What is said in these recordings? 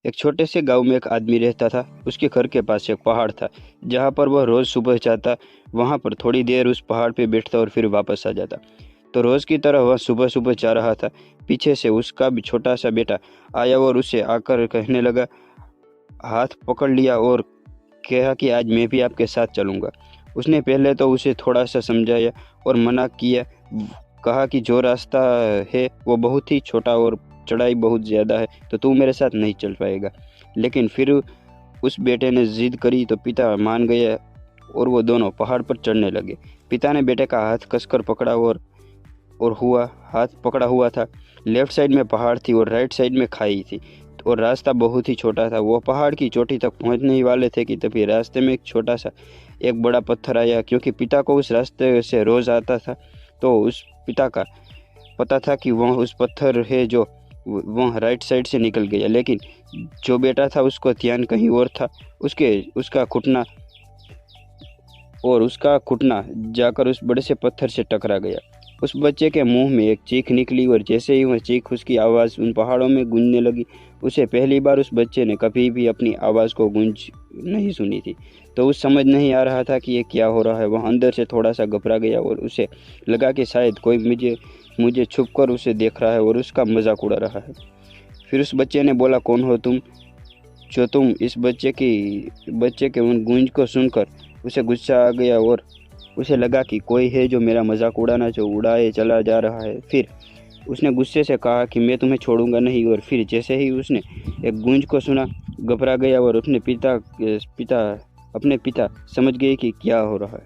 एक छोटे से गांव में एक आदमी रहता था। उसके घर के पास एक पहाड़ था जहां पर वह रोज़ सुबह जाता, वहां पर थोड़ी देर उस पहाड़ पे बैठता और फिर वापस आ जाता। तो रोज़ की तरह वह सुबह सुबह जा रहा था। पीछे से उसका भी छोटा सा बेटा आया और उसे आकर कहने लगा, हाथ पकड़ लिया और कहा कि आज मैं भी आपके साथ चलूँगा। उसने पहले तो उसे थोड़ा सा समझाया और मना किया, कहा कि जो रास्ता है वो बहुत ही छोटा और चढ़ाई बहुत ज़्यादा है, तो तू मेरे साथ नहीं चल पाएगा। लेकिन फिर उस बेटे ने जिद करी तो पिता मान गया और वो दोनों पहाड़ पर चढ़ने लगे। पिता ने बेटे का हाथ कसकर पकड़ा और हाथ पकड़ा हुआ था। लेफ्ट साइड में पहाड़ थी और राइट साइड में खाई थी और रास्ता बहुत ही छोटा था। वो पहाड़ की चोटी तक पहुंचने ही वाले थे कि तभी रास्ते में एक बड़ा पत्थर आया। क्योंकि पिता को उस रास्ते से रोज़ आता था, तो उस पिता का पता था कि वह उस पत्थर है जो वह राइट साइड से निकल गया। लेकिन जो बेटा था उसको ध्यान कहीं और था। उसका घुटना जाकर उस बड़े से पत्थर से टकरा गया। उस बच्चे के मुंह में एक चीख निकली और जैसे ही वह चीख, उसकी आवाज़ उन पहाड़ों में गूंजने लगी। उसे पहली बार उस बच्चे ने कभी भी अपनी आवाज़ को गूंज नहीं सुनी थी, तो उस समझ नहीं आ रहा था कि ये क्या हो रहा है। वह अंदर से थोड़ा सा घबरा गया और उसे लगा कि शायद कोई मुझे छुप कर उसे देख रहा है और उसका मजाक उड़ा रहा है। फिर उस बच्चे ने बोला, कौन हो तुम? तुम इस बच्चे के उन गूंज को सुनकर उसे गुस्सा आ गया और उसे लगा कि कोई है जो मेरा मजाक उड़ाए चला जा रहा है। फिर उसने गुस्से से कहा कि मैं तुम्हें छोड़ूंगा नहीं। और फिर जैसे ही उसने एक गूंज को सुना, घबरा गया और अपने पिता समझ गए कि क्या हो रहा है।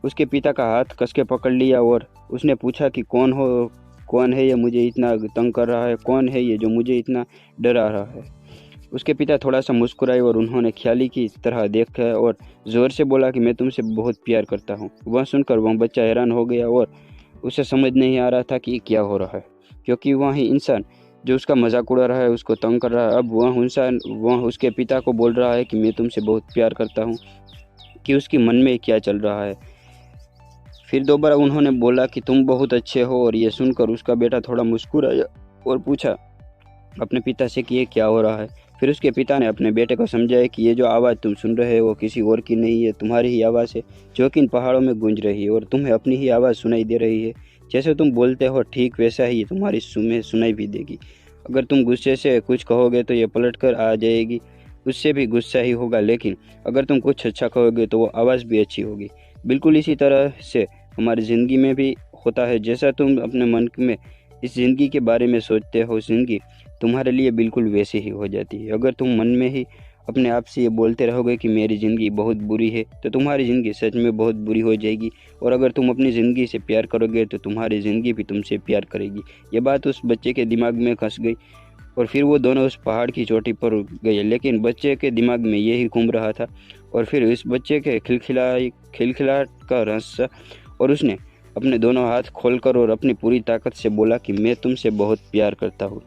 उसके पिता का हाथ कस के पकड़ लिया और उसने पूछा कि कौन है ये मुझे इतना तंग कर रहा है? कौन है ये जो मुझे इतना डरा रहा है? उसके पिता थोड़ा सा मुस्कुराए और उन्होंने ख्याली की तरह देखा और ज़ोर से बोला कि मैं तुमसे बहुत प्यार करता हूँ। वह सुनकर वह बच्चा हैरान हो गया और उसे समझ नहीं आ रहा था कि क्या हो रहा है, क्योंकि वह ही इंसान जो उसका मजाक उड़ा रहा है, उसको तंग कर रहा है, अब वह उसके पिता को बोल रहा है कि मैं तुमसे बहुत प्यार करता हूँ, कि उसकी मन में क्या चल रहा है। फिर दोबारा उन्होंने बोला कि तुम बहुत अच्छे हो। और ये सुनकर उसका बेटा थोड़ा मुस्कुराया और पूछा अपने पिता से कि ये क्या हो रहा है। फिर उसके पिता ने अपने बेटे को समझाया कि ये जो आवाज़ तुम सुन रहे हो वो किसी और की नहीं है, तुम्हारी ही आवाज़ है जो कि इन पहाड़ों में गूंज रही है और तुम्हें अपनी ही आवाज़ सुनाई दे रही है। जैसे तुम बोलते हो ठीक वैसा ही तुम्हारी सुनाई भी देगी। अगर तुम गुस्से से कुछ कहोगे तो ये पलट कर आ जाएगी, उससे भी गुस्सा ही होगा। लेकिन अगर तुम कुछ अच्छा कहोगे तो वो आवाज़ भी अच्छी होगी। बिल्कुल इसी तरह से हमारी ज़िंदगी में भी होता है। जैसा तुम अपने मन में इस ज़िंदगी के बारे में सोचते हो, ज़िंदगी तुम्हारे लिए बिल्कुल वैसी ही हो जाती है। अगर तुम मन में ही अपने आप से ये बोलते रहोगे कि मेरी ज़िंदगी बहुत बुरी है, तो तुम्हारी ज़िंदगी सच में बहुत बुरी हो जाएगी। और अगर तुम अपनी ज़िंदगी से प्यार करोगे तो तुम्हारी ज़िंदगी भी तुमसे प्यार करेगी। ये बात उस बच्चे के दिमाग में घुस गई और फिर वो दोनों उस पहाड़ की चोटी पर गए। लेकिन बच्चे के दिमाग में यही घूम रहा था। और फिर इस बच्चे के खिलखिलाहट का रहस्य, और उसने अपने दोनों हाथ खोलकर और अपनी पूरी ताकत से बोला कि मैं तुमसे बहुत प्यार करता हूँ।